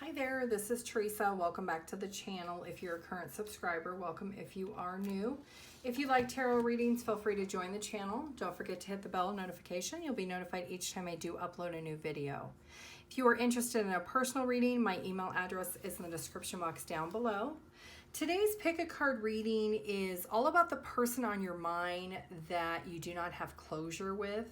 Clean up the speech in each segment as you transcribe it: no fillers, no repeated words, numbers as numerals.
Hi there, this is Teresa. Welcome back to the channel. If you're a current subscriber, welcome if you are new. If you like tarot readings, feel free to join the channel. Don't forget to hit the bell notification. You'll be notified each time I do upload a new video. If you are interested in a personal reading, my email address is in the description box down below. Today's pick a card reading is all about the person on your mind that you do not have closure with.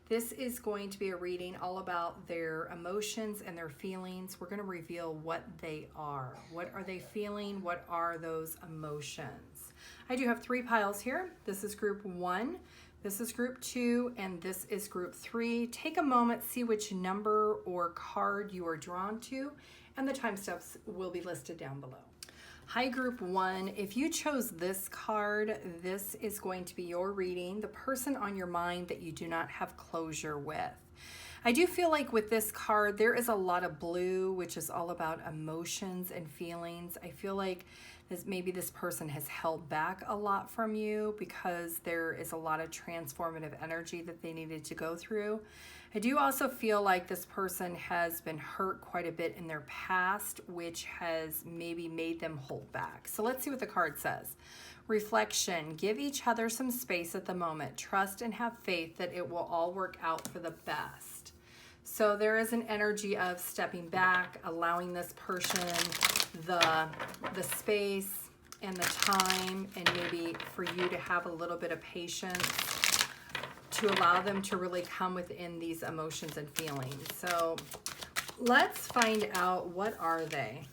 This is going to be a reading all about their emotions and their feelings. We're going to reveal what they are. What are they feeling? What are those emotions? I do have 3 piles here. This is group 1, this is group 2, and this is group 3. Take a moment, see which number or card you are drawn to, and the time steps will be listed down below. Hi group 1, if you chose this card, this is going to be your reading, the person on your mind that you do not have closure with. I do feel like with this card, there is a lot of blue, which is all about emotions and feelings. I feel like maybe this person has held back a lot from you because there is a lot of transformative energy that they needed to go through. I do also feel like this person has been hurt quite a bit in their past, which has maybe made them hold back. So let's see what the card says. Reflection, give each other some space at the moment. Trust and have faith that it will all work out for the best. So there is an energy of stepping back, allowing this person the space and the time, and maybe for you to have a little bit of patience to allow them to really come within these emotions and feelings. So let's find out, what are they?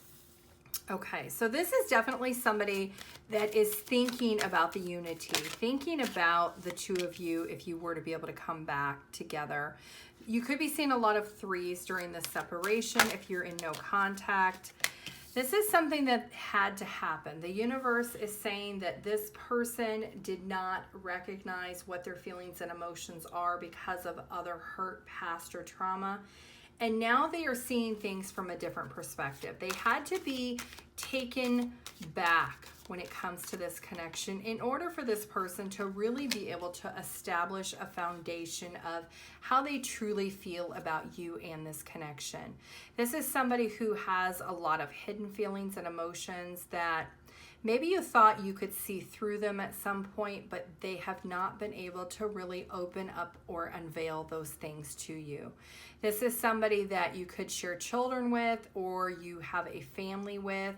Okay, so this is definitely somebody that is thinking about the unity, thinking about the two of you if you were to be able to come back together. You could be seeing a lot of 3s during this separation if you're in no contact. This is something that had to happen. The universe is saying that this person did not recognize what their feelings and emotions are because of other hurt, past, or trauma. And now they are seeing things from a different perspective. They had to be taken back when it comes to this connection in order for this person to really be able to establish a foundation of how they truly feel about you and this connection. This is somebody who has a lot of hidden feelings and emotions that maybe you thought you could see through them at some point, but they have not been able to really open up or unveil those things to you. This is somebody that you could share children with, or you have a family with.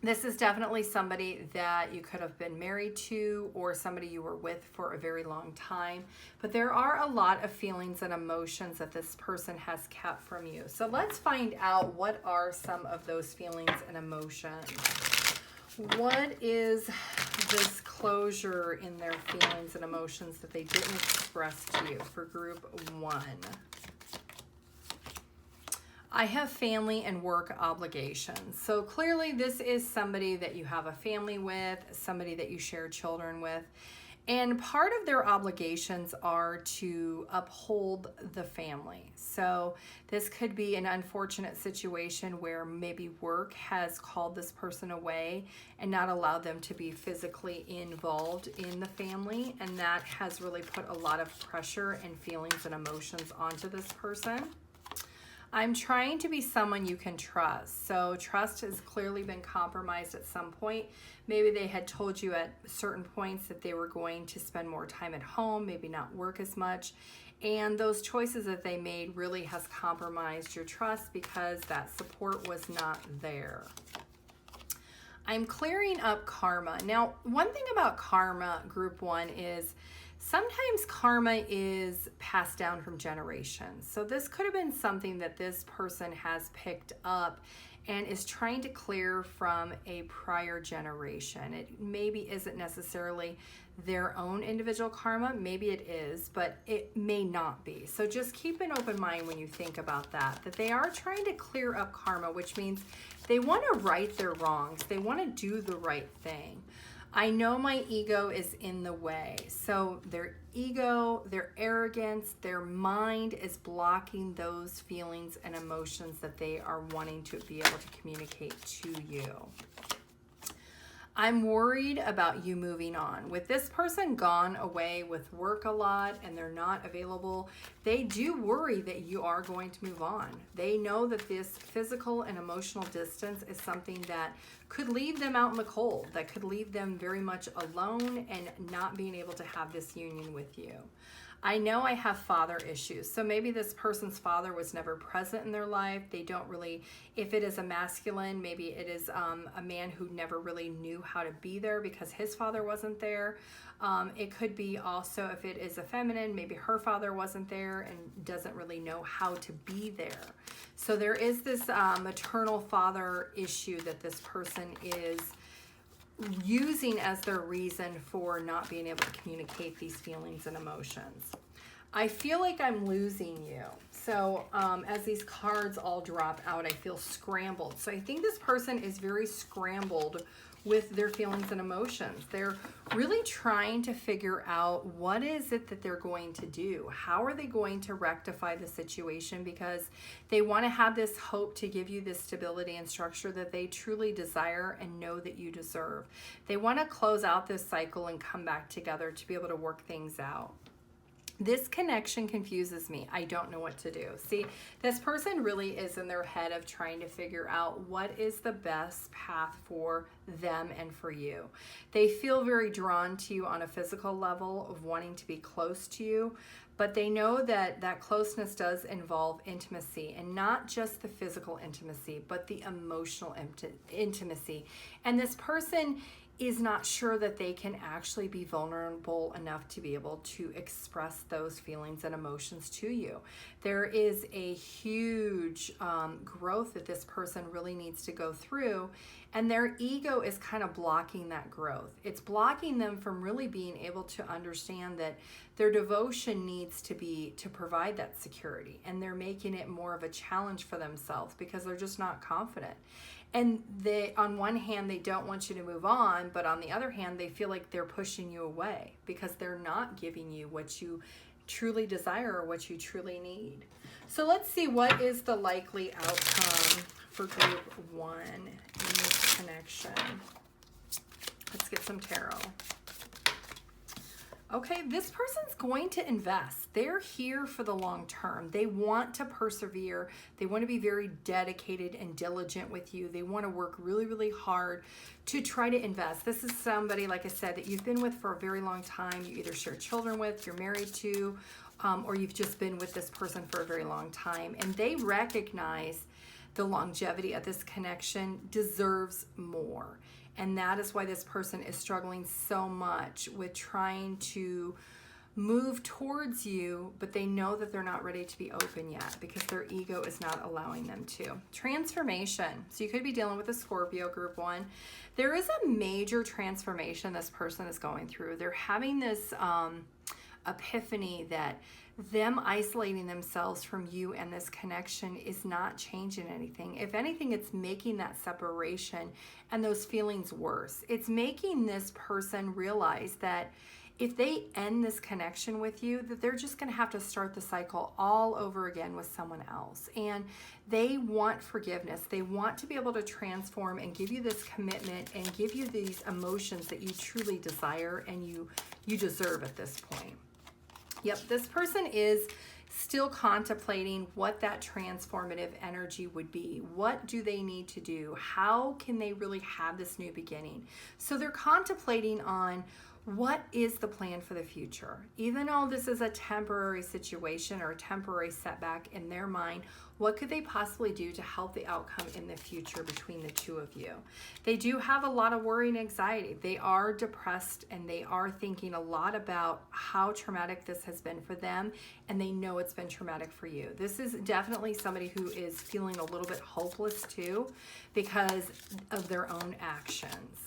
This is definitely somebody that you could have been married to, or somebody you were with for a very long time. But there are a lot of feelings and emotions that this person has kept from you. So let's find out, what are some of those feelings and emotions? What is this closure in their feelings and emotions that they didn't express to you for group 1? I have family and work obligations. So clearly this is somebody that you have a family with, somebody that you share children with. And part of their obligations are to uphold the family. So this could be an unfortunate situation where maybe work has called this person away and not allowed them to be physically involved in the family. And that has really put a lot of pressure and feelings and emotions onto this person. I'm trying to be someone you can trust. So trust has clearly been compromised at some point. Maybe they had told you at certain points that they were going to spend more time at home, maybe not work as much. And those choices that they made really has compromised your trust because that support was not there. I'm clearing up karma. Now, one thing about karma, group 1, is sometimes karma is passed down from generations. So this could have been something that this person has picked up and is trying to clear from a prior generation. It maybe isn't necessarily their own individual karma. Maybe it is, but it may not be. So just keep an open mind when you think about that they are trying to clear up karma, which means they want to right their wrongs. They want to do the right thing. I know my ego is in the way. So their ego, their arrogance, their mind is blocking those feelings and emotions that they are wanting to be able to communicate to you. I'm worried about you moving on. With this person gone away with work a lot and they're not available, they do worry that you are going to move on. They know that this physical and emotional distance is something that could leave them out in the cold, that could leave them very much alone and not being able to have this union with you. I know I have father issues. So maybe this person's father was never present in their life. They don't really, if it is a masculine, maybe it is a man who never really knew how to be there because his father wasn't there. It could be also, if it is a feminine, maybe her father wasn't there and doesn't really know how to be there. So there is this maternal father issue that this person is using as their reason for not being able to communicate these feelings and emotions. I feel like I'm losing you. So as these cards all drop out, I feel scrambled. So I think this person is very scrambled with their feelings and emotions. They're really trying to figure out what is it that they're going to do. How are they going to rectify the situation? Because they want to have this hope to give you this stability and structure that they truly desire and know that you deserve. They want to close out this cycle and come back together to be able to work things out. This connection confuses me. I don't know what to do. See, this person really is in their head of trying to figure out what is the best path for them and for you. They feel very drawn to you on a physical level of wanting to be close to you, but they know that that closeness does involve intimacy, and not just the physical intimacy, but the emotional intimacy. And this person is not sure that they can actually be vulnerable enough to be able to express those feelings and emotions to you. There is a huge growth that this person really needs to go through, and their ego is kind of blocking that growth. It's blocking them from really being able to understand that their devotion needs to be to provide that security, and they're making it more of a challenge for themselves because they're just not confident. And they, on one hand, they don't want you to move on, but on the other hand, they feel like they're pushing you away because they're not giving you what you truly desire or what you truly need. So let's see, what is the likely outcome for group 1 in this connection? Let's get some tarot. Okay, this person's going to invest. They're here for the long term. They want to persevere. They want to be very dedicated and diligent with you. They want to work really, really hard to try to invest. This is somebody, like I said, that you've been with for a very long time. You either share children with, you're married to, or you've just been with this person for a very long time. And they recognize the longevity of this connection deserves more. And that is why this person is struggling so much with trying to move towards you, but they know that they're not ready to be open yet because their ego is not allowing them to. Transformation. So you could be dealing with a Scorpio, group 1. There is a major transformation this person is going through. They're having this epiphany that them isolating themselves from you and this connection is not changing anything. If anything, it's making that separation and those feelings worse. It's making this person realize that if they end this connection with you, that they're just going to have to start the cycle all over again with someone else. And they want forgiveness. They want to be able to transform and give you this commitment and give you these emotions that you truly desire and you deserve at this point. Yep, this person is still contemplating what that transformative energy would be. What do they need to do? How can they really have this new beginning? So they're contemplating on what is the plan for the future. Even though this is a temporary situation or a temporary setback in their mind, what could they possibly do to help the outcome in the future between the two of you? They do have a lot of worry and anxiety. They are depressed and they are thinking a lot about how traumatic this has been for them, and they know it's been traumatic for you. This is definitely somebody who is feeling a little bit hopeless too because of their own actions.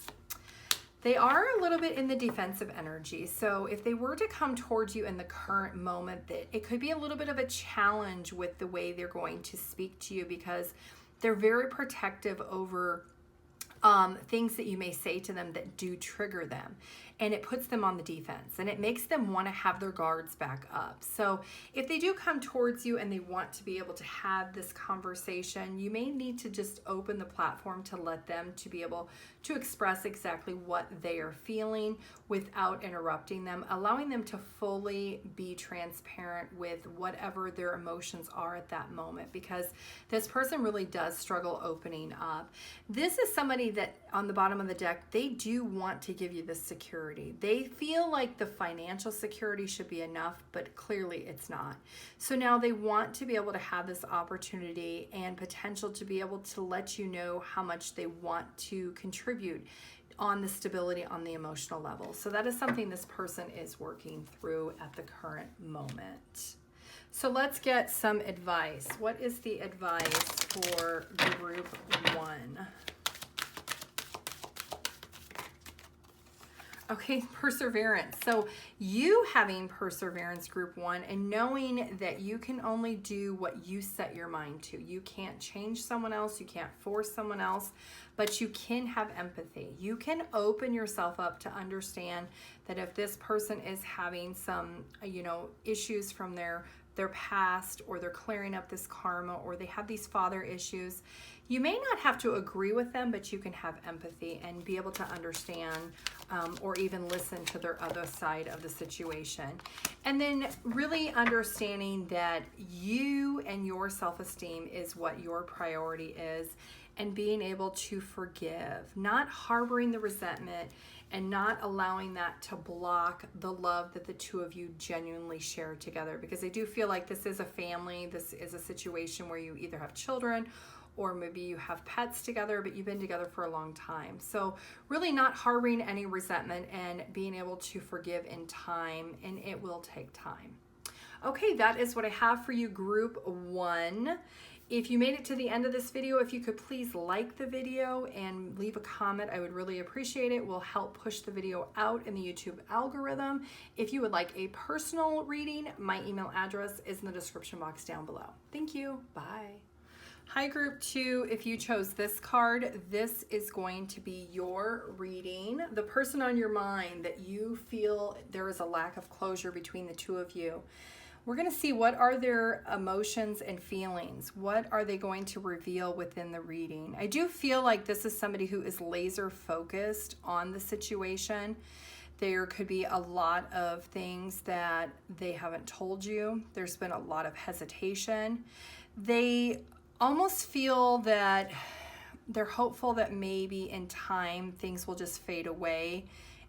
They are a little bit in the defensive energy. So if they were to come towards you in the current moment, that it could be a little bit of a challenge with the way they're going to speak to you because they're very protective over things that you may say to them that do trigger them. and it puts them on the defense, and it makes them want to have their guards back up. So if they do come towards you and they want to be able to have this conversation, you may need to just open the platform to let them to be able to express exactly what they are feeling without interrupting them, allowing them to fully be transparent with whatever their emotions are at that moment, because this person really does struggle opening up. This is somebody that on the bottom of the deck, they do want to give you this security. They feel like the financial security should be enough, but clearly it's not. So now they want to be able to have this opportunity and potential to be able to let you know how much they want to contribute on the stability on the emotional level. So that is something this person is working through at the current moment. So let's get some advice. What is the advice for group 1? Okay, perseverance. So you having perseverance, group 1, and knowing that you can only do what you set your mind to. You can't change someone else. You can't force someone else, but you can have empathy. You can open yourself up to understand that if this person is having some, issues from their past, or they're clearing up this karma, or they have these father issues, you may not have to agree with them, but you can have empathy and be able to understand or even listen to their other side of the situation. And then really understanding that you and your self-esteem is what your priority is, and being able to forgive, not harboring the resentment, and not allowing that to block the love that the two of you genuinely share together. Because I do feel like this is a family. This is a situation where you either have children or maybe you have pets together, but you've been together for a long time. So really not harboring any resentment and being able to forgive in time, and it will take time. Okay, that is what I have for you, group 1. If you made it to the end of this video, if you could please like the video and leave a comment, I would really appreciate it. It will help push the video out in the YouTube algorithm. If you would like a personal reading, my email address is in the description box down below. Thank you. Bye. Hi, group 2. If you chose this card, this is going to be your reading. The person on your mind that you feel there is a lack of closure between the two of you. We're going to see what are their emotions and feelings. What are they going to reveal within the reading? I do feel like this is somebody who is laser focused on the situation. There could be a lot of things that they haven't told you. There's been a lot of hesitation. They almost feel that they're hopeful that maybe in time things will just fade away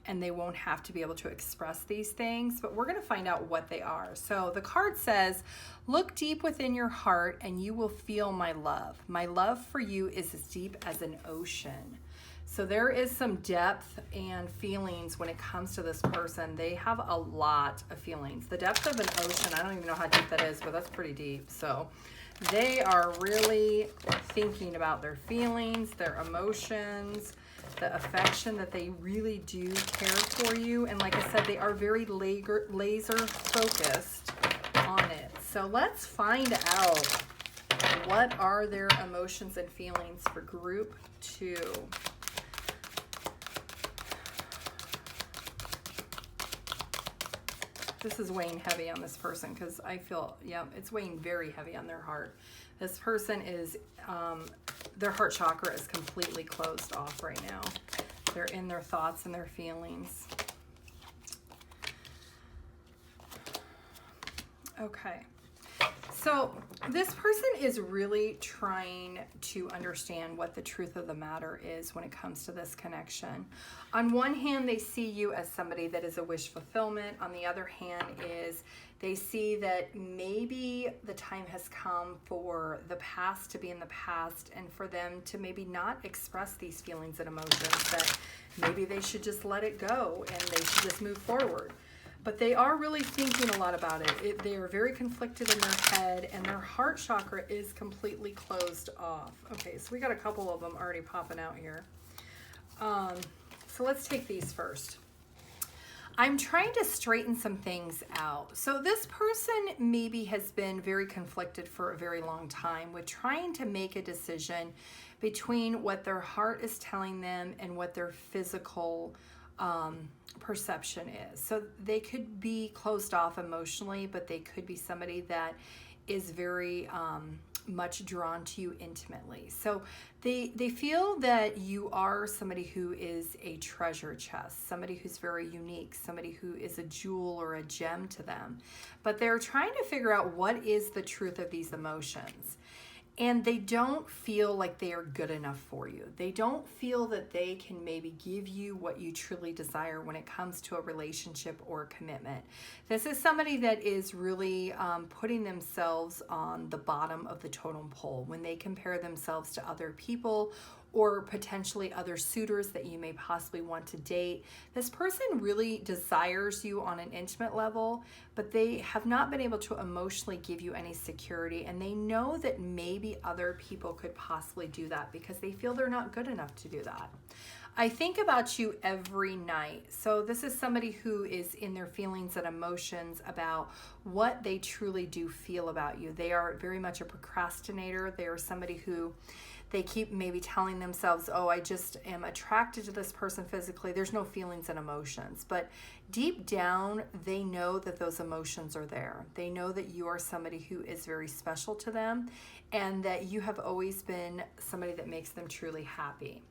and they won't have to be able to express these things, but we're going to find out what they are. So the card says, look deep within your heart and you will feel my love. My love for you is as deep as an ocean. So there is some depth and feelings when it comes to this person. They have a lot of feelings. The depth of an ocean, I don't even know how deep that is, but that's pretty deep. So they are really thinking about their feelings, their emotions, the affection that they really do care for you. And like I said, they are very laser focused on it. So let's find out what are their emotions and feelings for group 2. This is weighing heavy on this person because I feel, it's weighing very heavy on their heart. This person is, their heart chakra is completely closed off right now. They're in their thoughts and their feelings. Okay. So this person is really trying to understand what the truth of the matter is when it comes to this connection. On one hand, they see you as somebody that is a wish fulfillment. On the other hand is they see that maybe the time has come for the past to be in the past and for them to maybe not express these feelings and emotions, that maybe they should just let it go and they should just move forward. But they are really thinking a lot about it. They are very conflicted in their head, and their heart chakra is completely closed off. Okay, so we got a couple of them already popping out here. So let's take these first. I'm trying to straighten some things out. So this person maybe has been very conflicted for a very long time with trying to make a decision between what their heart is telling them and what their physical perception is. So they could be closed off emotionally, but they could be somebody that is very much drawn to you intimately. So they feel that you are somebody who is a treasure chest, somebody who's very unique, somebody who is a jewel or a gem to them. But they're trying to figure out what is the truth of these emotions. And they don't feel like they are good enough for you. They don't feel that they can maybe give you what you truly desire when it comes to a relationship or a commitment. This is somebody that is really putting themselves on the bottom of the totem pole when they compare themselves to other people or potentially other suitors that you may possibly want to date. This person really desires you on an intimate level, but they have not been able to emotionally give you any security, and they know that maybe other people could possibly do that because they feel they're not good enough to do that. I think about you every night. So this is somebody who is in their feelings and emotions about what they truly do feel about you. They are very much a procrastinator. They are somebody who they keep maybe telling themselves, oh, I just am attracted to this person physically. There's no feelings and emotions. But deep down, they know that those emotions are there. They know that you are somebody who is very special to them and that you have always been somebody that makes them truly happy.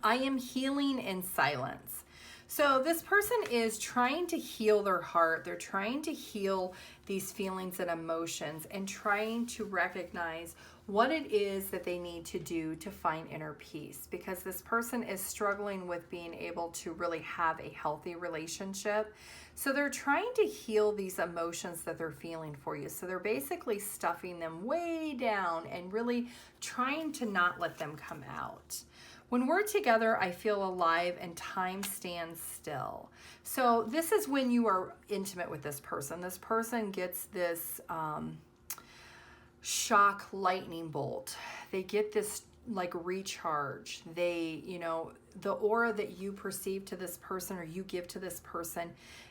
I am healing in silence. So this person is trying to heal their heart. They're trying to heal these feelings and emotions and trying to recognize what it is that they need to do to find inner peace, because this person is struggling with being able to really have a healthy relationship. So they're trying to heal these emotions that they're feeling for you. So they're basically stuffing them way down and really trying to not let them come out. When we're together, I feel alive and time stands still. So this is when you are intimate with this person. This person gets this shock lightning bolt. They get this like recharge. They, the aura that you perceive to this person or you give to this person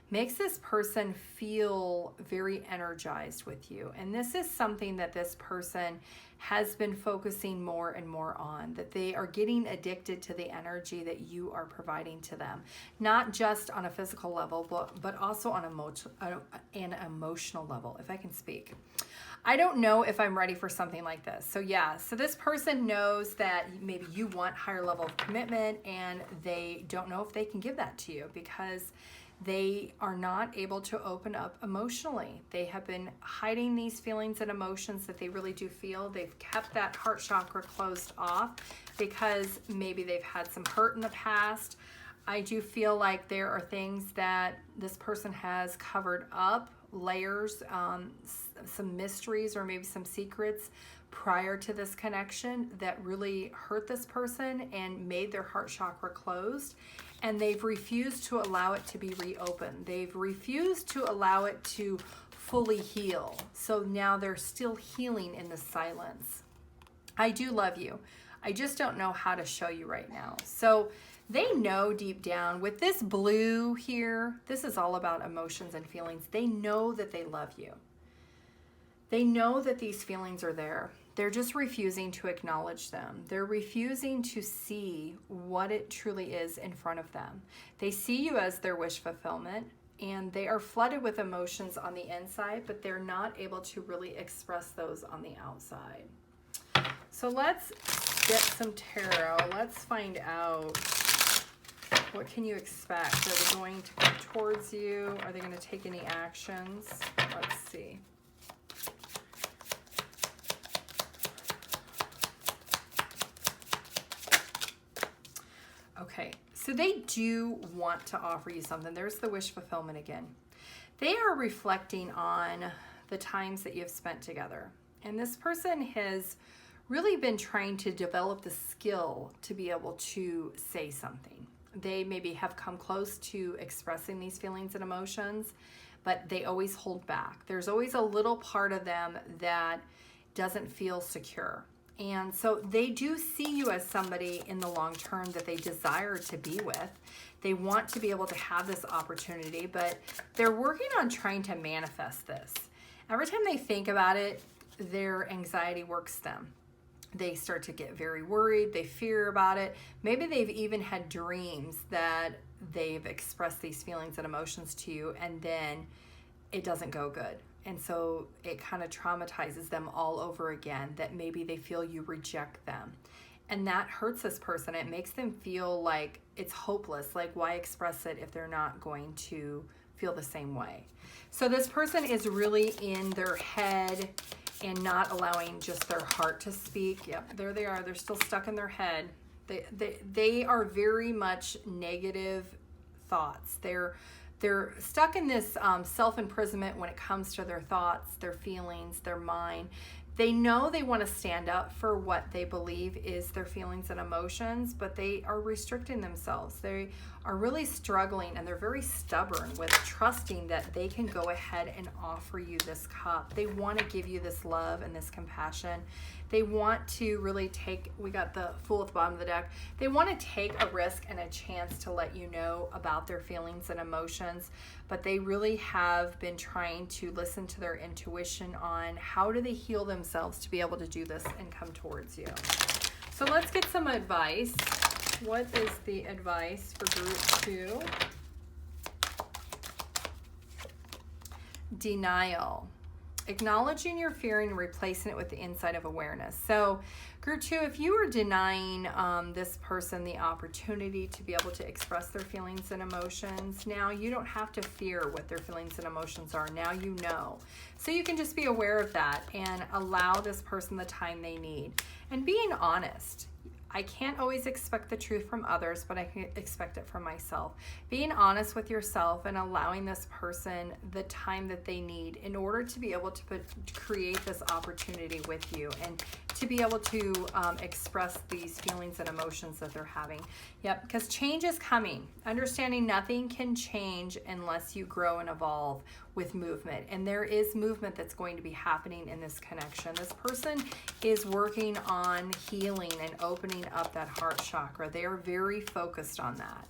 makes this person feel very energized with you. And this is something that this person has been focusing more and more on, that they are getting addicted to the energy that you are providing to them, not just on a physical level, but also on an emotional level, if I can speak. I don't know if I'm ready for something like this. So yeah, so this person knows that maybe you want higher level of commitment and they don't know if they can give that to you because they are not able to open up emotionally. They have been hiding these feelings and emotions that they really do feel. They've kept that heart chakra closed off because maybe they've had some hurt in the past. I do feel like there are things that this person has covered up, layers, some mysteries or maybe some secrets prior to this connection that really hurt this person and made their heart chakra closed. And they've refused to allow it to be reopened. They've refused to allow it to fully heal. So now they're still healing in the silence. I do love you. I just don't know how to show you right now. So they know deep down with this blue here, this is all about emotions and feelings. They know that they love you. They know that these feelings are there. They're just refusing to acknowledge them. They're refusing to see what it truly is in front of them. They see you as their wish fulfillment, and they are flooded with emotions on the inside, but they're not able to really express those on the outside. So let's get some tarot. Let's find out, what can you expect? Are they going to come towards you? Are they going to take any actions? Let's see. Okay, so they do want to offer you something. There's the wish fulfillment again. They are reflecting on the times that you've spent together. And this person has really been trying to develop the skill to be able to say something. They maybe have come close to expressing these feelings and emotions, but they always hold back. There's always a little part of them that doesn't feel secure. And so they do see you as somebody in the long term that they desire to be with. They want to be able to have this opportunity, but they're working on trying to manifest this. Every time they think about it, their anxiety works them. They start to get very worried. They fear about it. Maybe they've even had dreams that they've expressed these feelings and emotions to you, and then it doesn't go good. And so it kind of traumatizes them all over again, that maybe they feel you reject them. And that hurts this person. It makes them feel like it's hopeless. Like, why express it if they're not going to feel the same way? So this person is really in their head and not allowing just their heart to speak. Yep, there they are. They're still stuck in their head. They are very much negative thoughts. They're stuck in this self-imprisonment when it comes to their thoughts, their feelings, their mind. They know they want to stand up for what they believe is their feelings and emotions, but they are restricting themselves. They are really struggling, and they're very stubborn with trusting that they can go ahead and offer you this cup. They want to give you this love and this compassion. They want to really take, we got the Fool at the bottom of the deck. They want to take a risk and a chance to let you know about their feelings and emotions, but they really have been trying to listen to their intuition on how do they heal themselves to be able to do this and come towards you. So let's get some advice. What is the advice for group 2? Denial. Acknowledging your fear and replacing it with the insight of awareness. So group 2, if you are denying this person the opportunity to be able to express their feelings and emotions, now you don't have to fear what their feelings and emotions are. Now you know. So you can just be aware of that and allow this person the time they need. And being honest. I can't always expect the truth from others, but I can expect it from myself. Being honest with yourself and allowing this person the time that they need in order to be able to create this opportunity with you and to be able to express these feelings and emotions that they're having. Yep, because change is coming. Understanding nothing can change unless you grow and evolve with movement. And there is movement that's going to be happening in this connection. This person is working on healing and opening up that heart chakra. They are very focused on that.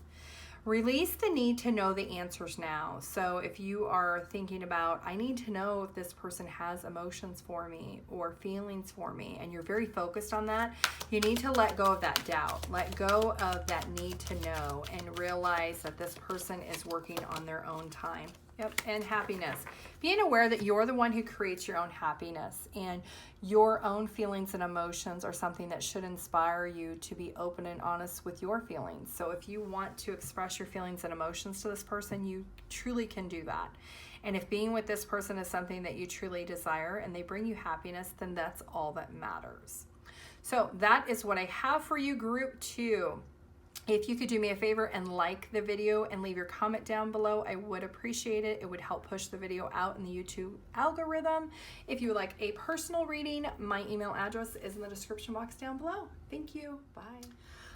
Release the need to know the answers now. So if you are thinking about, I need to know if this person has emotions for me or feelings for me, and you're very focused on that, you need to let go of that doubt. Let go of that need to know and realize that this person is working on their own time. Yep, and happiness. Being aware that you're the one who creates your own happiness, and your own feelings and emotions are something that should inspire you to be open and honest with your feelings. So if you want to express your feelings and emotions to this person, you truly can do that. And if being with this person is something that you truly desire and they bring you happiness, then that's all that matters. So that is what I have for you, group 2. If you could do me a favor and like the video and leave your comment down below, I would appreciate it. It would help push the video out in the YouTube algorithm. If you would like a personal reading, my email address is in the description box down below. Thank you. Bye.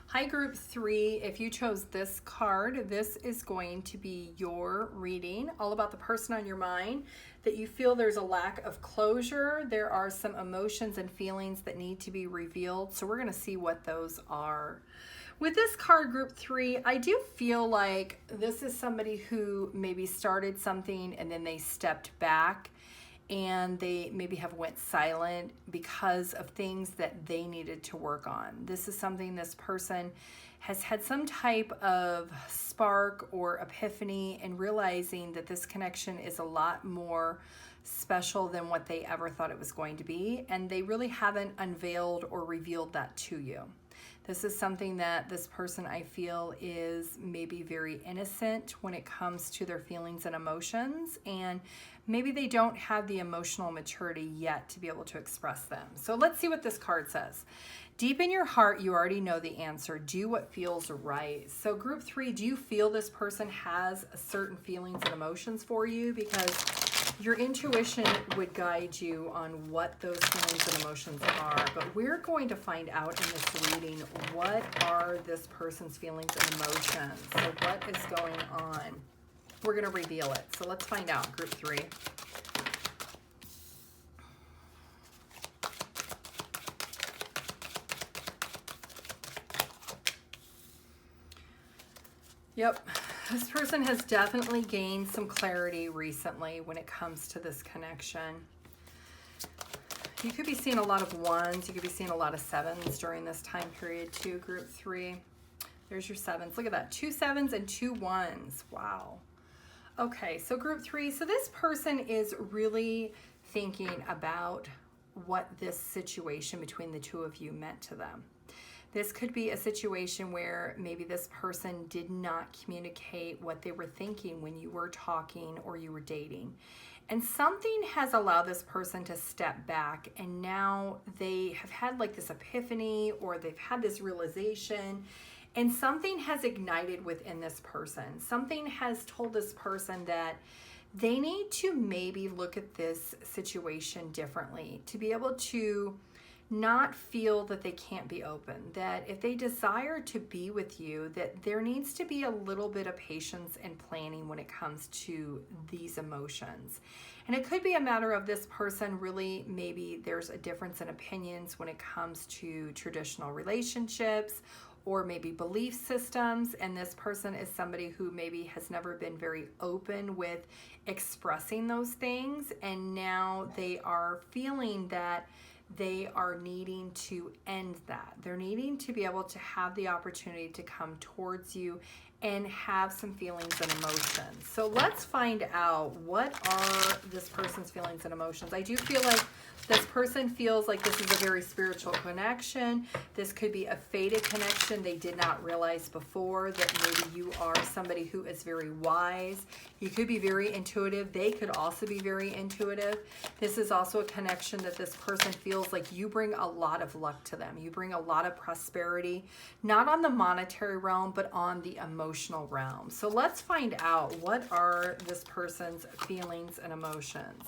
Hi, group 3. If you chose this card, this is going to be your reading, all about the person on your mind, that you feel there's a lack of closure. There are some emotions and feelings that need to be revealed. So we're going to see what those are. With this card, group 3, I do feel like this is somebody who maybe started something and then they stepped back and they maybe have went silent because of things that they needed to work on. This is something this person has had some type of spark or epiphany in realizing that this connection is a lot more special than what they ever thought it was going to be, and they really haven't unveiled or revealed that to you. This is something that this person, I feel, is maybe very innocent when it comes to their feelings and emotions, and maybe they don't have the emotional maturity yet to be able to express them. So let's see what this card says. Deep in your heart, you already know the answer. Do what feels right. So group 3, do you feel this person has certain feelings and emotions for you? Because your intuition would guide you on what those feelings and emotions are, but we're going to find out in this reading what are this person's feelings and emotions. So what is going on? We're going to reveal it. So let's find out, group 3. Yep. This person has definitely gained some clarity recently when it comes to this connection. So you could be seeing a lot of 1s. You could be seeing a lot of 7s during this time period too, group 3. There's your 7s. Look at that. 2 7s and 2 1s. Wow. Okay, so group 3. So this person is really thinking about what this situation between the two of you meant to them. This could be a situation where maybe this person did not communicate what they were thinking when you were talking or you were dating. And something has allowed this person to step back, and now they have had like this epiphany, or they've had this realization, and something has ignited within this person. Something has told this person that they need to maybe look at this situation differently, to be able to not feel that they can't be open, that if they desire to be with you, that there needs to be a little bit of patience and planning when it comes to these emotions. And it could be a matter of this person really, maybe there's a difference in opinions when it comes to traditional relationships or maybe belief systems, and this person is somebody who maybe has never been very open with expressing those things, and now they are feeling that they are needing to end that. They're needing to be able to have the opportunity to come towards you and have some feelings and emotions. So let's find out, what are this person's feelings and emotions. I do feel like this person feels like this is a very spiritual connection. This could be a fated connection. They did not realize before that maybe you are somebody who is very wise. You could be very intuitive. They could also be very intuitive. This is also a connection that this person feels like you bring a lot of luck to them. You bring a lot of prosperity, not on the monetary realm, but on the emotional realm. So let's find out, what are this person's feelings and emotions.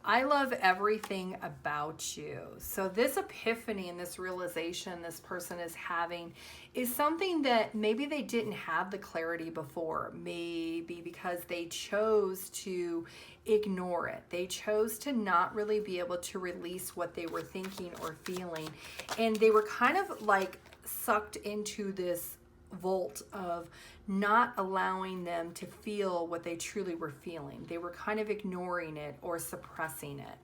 I love everything about you. So this epiphany and this realization this person is having is something that maybe they didn't have the clarity before. Maybe because they chose to ignore it. They chose to not really be able to release what they were thinking or feeling. And they were kind of like sucked into this vault of not allowing them to feel what they truly were feeling. They were kind of ignoring it or suppressing it.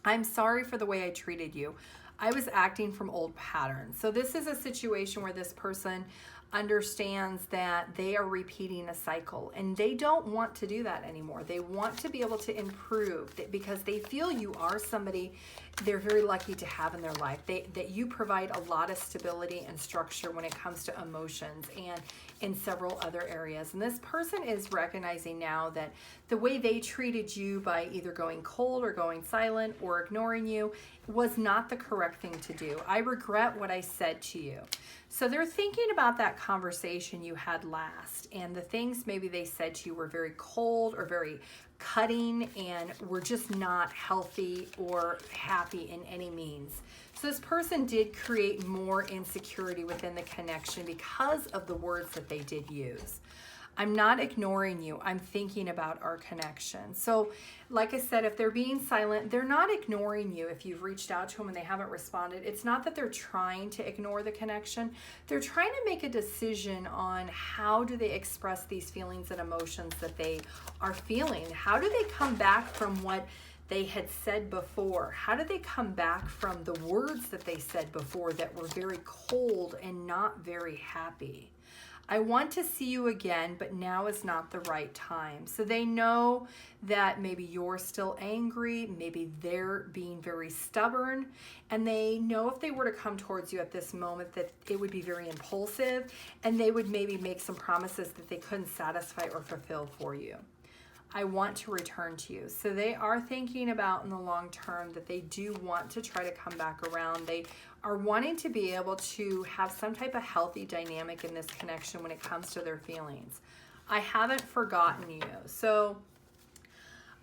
I'm sorry for the way I treated you. I was acting from old patterns. So this is a situation where this person understands that they are repeating a cycle, and they don't want to do that anymore. They want to be able to improve, because they feel you are somebody they're very lucky to have in their life. That you provide a lot of stability and structure when it comes to emotions and in several other areas. And this person is recognizing now that the way they treated you by either going cold or going silent or ignoring you was not the correct thing to do. I regret what I said to you. So they're thinking about that conversation you had last, and the things maybe they said to you were very cold or very cutting and were just not healthy or happy in any means. So this person did create more insecurity within the connection because of the words that they did use. I'm not ignoring you. I'm thinking about our connection. So like I said, if they're being silent, they're not ignoring you. If you've reached out to them and they haven't responded, it's not that they're trying to ignore the connection. They're trying to make a decision on how do they express these feelings and emotions that they are feeling. How do they come back from what they had said before? How do they come back from the words that they said before that were very cold and not very happy? I want to see you again, but now is not the right time. So they know that maybe you're still angry, maybe they're being very stubborn, and they know if they were to come towards you at this moment that it would be very impulsive, and they would maybe make some promises that they couldn't satisfy or fulfill for you. I want to return to you. So they are thinking about in the long term that they do want to try to come back around. They are wanting to be able to have some type of healthy dynamic in this connection when it comes to their feelings. I haven't forgotten you. So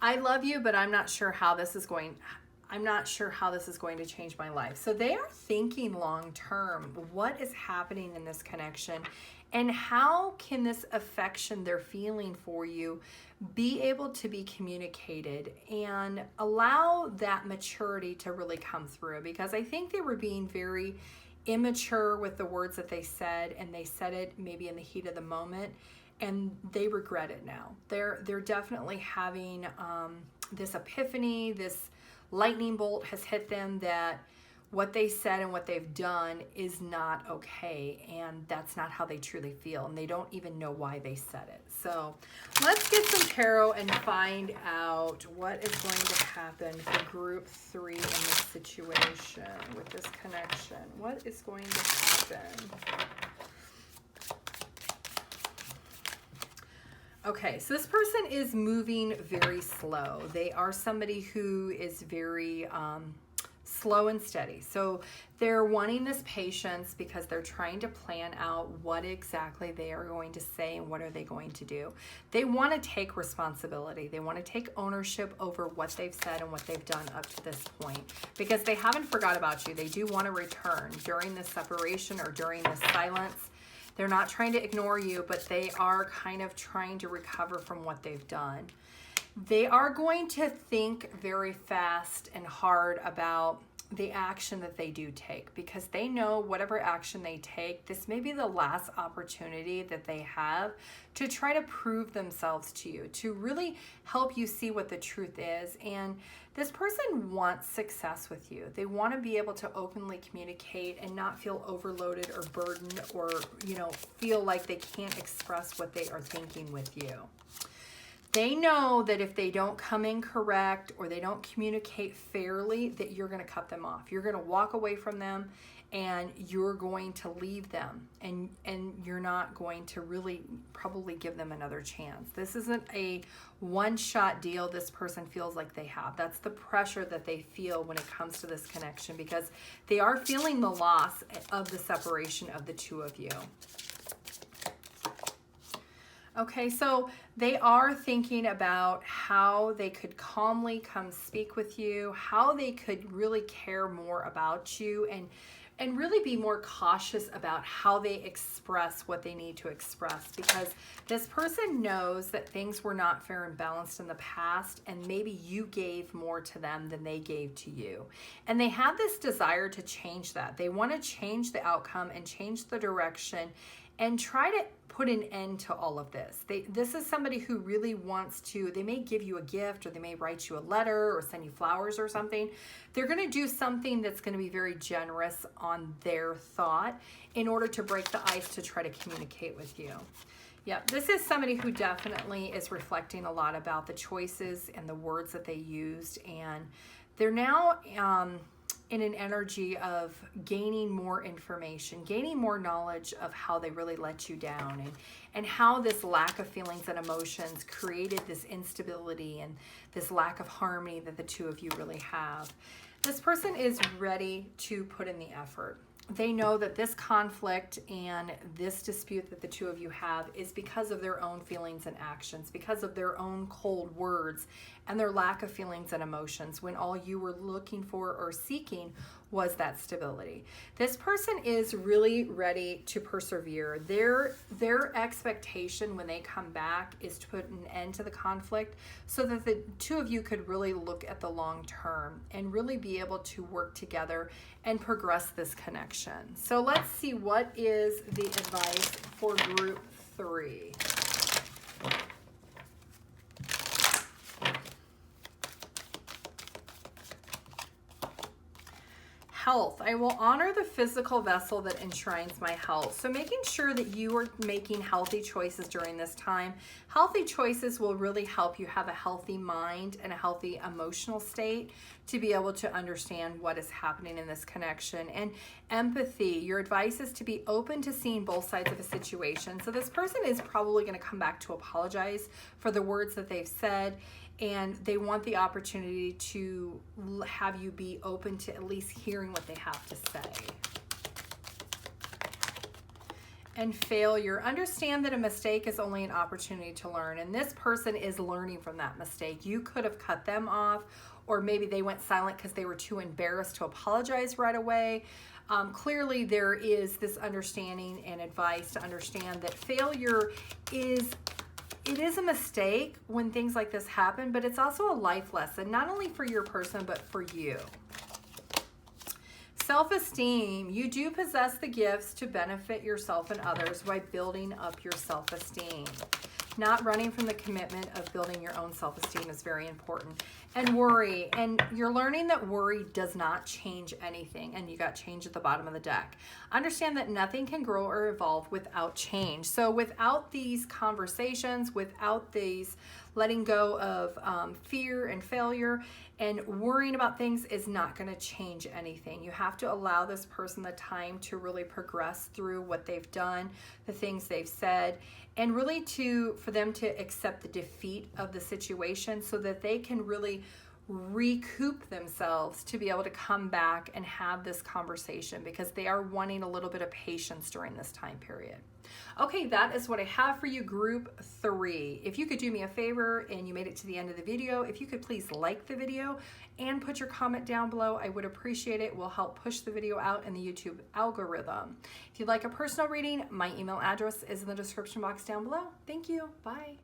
I love you, but I'm not sure how this is going to change my life. So they are thinking long term, what is happening in this connection, and how can this affection they're feeling for you be able to be communicated and allow that maturity to really come through. Because I think they were being very immature with the words that they said, and they said it maybe in the heat of the moment, and they regret it now. They're definitely having this epiphany, this lightning bolt has hit them that what they said and what they've done is not okay, and that's not how they truly feel, and they don't even know why they said it. So let's get some tarot and find out what is going to happen for group 3 in this situation with this connection. What is going to happen? Okay, so this person is moving very slow. They are somebody who is very slow and steady. So they're wanting this patience because they're trying to plan out what exactly they are going to say and what are they going to do. They want to take responsibility. They want to take ownership over what they've said and what they've done up to this point, because they haven't forgot about you. They do want to return during this separation or during this silence. They're not trying to ignore you, but they are kind of trying to recover from what they've done. They are going to think very fast and hard about the action that they do take, because they know whatever action they take, this may be the last opportunity that they have to try to prove themselves to you, to really help you see what the truth is. And this person wants success with you. They want to be able to openly communicate and not feel overloaded or burdened, or, you know, feel like they can't express what they are thinking with you. They know that if they don't come in correct or they don't communicate fairly, that you're going to cut them off. You're going to walk away from them, and you're going to leave them, and you're not going to really probably give them another chance. This isn't a one-shot deal this person feels like they have. That's the pressure that they feel when it comes to this connection, because they are feeling the loss of the separation of the two of you. Okay, so they are thinking about how they could calmly come speak with you, how they could really care more about you, and really be more cautious about how they express what they need to express, because this person knows that things were not fair and balanced in the past, and maybe you gave more to them than they gave to you. And they have this desire to change that. They want to change the outcome and change the direction and try to put an end to all of this. This is somebody who really wants to, they may give you a gift, or they may write you a letter or send you flowers or something. They're going to do something that's going to be very generous on their thought in order to break the ice to try to communicate with you. Yeah, this is somebody who definitely is reflecting a lot about the choices and the words that they used, and they're now in an energy of gaining more information, gaining more knowledge of how they really let you down, and how this lack of feelings and emotions created this instability and this lack of harmony that the two of you really have. This person is ready to put in the effort. They know that this conflict and this dispute that the two of you have is because of their own feelings and actions, because of their own cold words and their lack of feelings and emotions, when all you were looking for or seeking was that stability. This person is really ready to persevere. Their expectation when they come back is to put an end to the conflict, so that the two of you could really look at the long term and really be able to work together and progress this connection. So let's see, what is the advice for group 3? Health. I will honor the physical vessel that enshrines my health. So making sure that you are making healthy choices during this time. Healthy choices will really help you have a healthy mind and a healthy emotional state to be able to understand what is happening in this connection. And empathy. Your advice is to be open to seeing both sides of a situation. So this person is probably going to come back to apologize for the words that they've said, and they want the opportunity to have you be open to at least hearing what they have to say. And failure. Understand that a mistake is only an opportunity to learn, and this person is learning from that mistake. You could have cut them off, or maybe they went silent because they were too embarrassed to apologize right away. Clearly there is this understanding and advice to understand that failure is a mistake when things like this happen, but it's also a life lesson, not only for your person, but for you. Self-esteem. You do possess the gifts to benefit yourself and others by building up your self-esteem. Not running from the commitment of building your own self-esteem is very important. And worry, and you're learning that worry does not change anything, and you got change at the bottom of the deck. Understand that nothing can grow or evolve without change. So without these conversations, without these letting go of fear and failure and worrying about things is not going to change anything. You have to allow this person the time to really progress through what they've done, the things they've said, and really for them to accept the defeat of the situation so that they can really recoup themselves to be able to come back and have this conversation, because they are wanting a little bit of patience during this time period. Okay, that is what I have for you, group 3. If you could do me a favor and you made it to the end of the video, if you could please like the video and put your comment down below, I would appreciate it. It will help push the video out in the YouTube algorithm. If you'd like a personal reading, my email address is in the description box down below. Thank you. Bye.